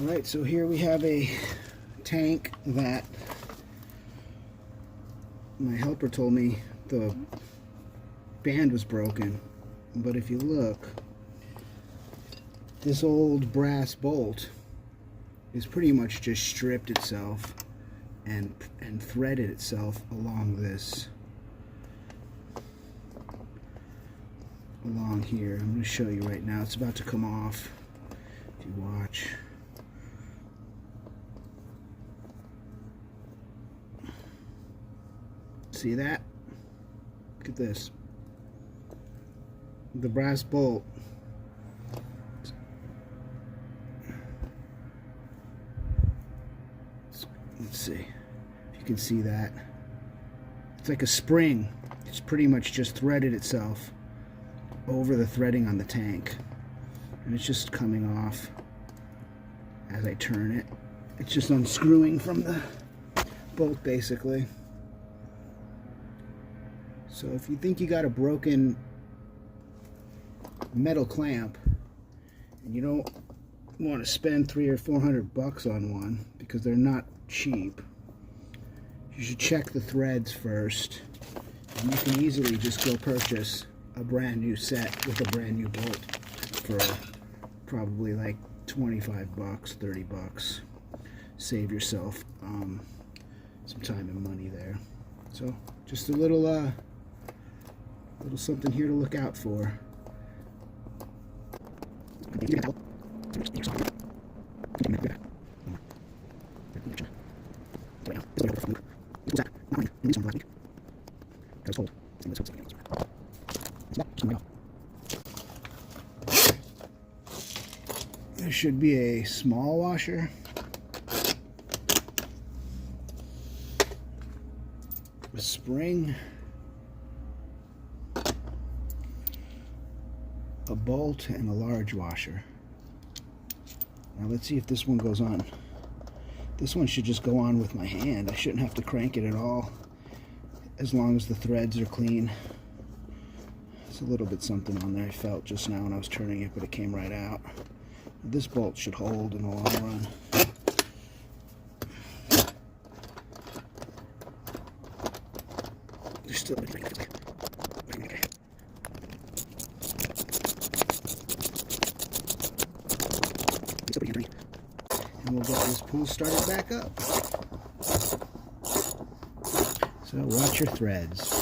Alright, so here we have a tank that my helper told me the band was broken, but if you look, this old brass bolt is pretty much just stripped itself and threaded itself along here. I'm going to show you right now. It's about to come off if you watch. See that? Look at this. The brass bolt. Let's see if you can see that. It's like a spring. It's pretty much just threaded itself over the threading on the tank. And it's just coming off as I turn it. It's just unscrewing from the bolt basically. So if you think you got a broken metal clamp and you don't want to spend $300 or $400 on one because they're not cheap, you should check the threads first, and you can easily just go purchase a brand new set with a brand new bolt for probably like $25, $30. Save yourself some time and money there. So just a little something here to look out for. There should be a small washer. A spring. A bolt and a large washer. Now let's see if this one goes on. This one should just go on with my hand. I shouldn't have to crank it at all, as long as the threads are clean. There's a little bit something on there I felt just now when I was turning it, but it came right out. This bolt should hold in the long run. There's still a thing. And we'll get this pool started back up. So watch your threads.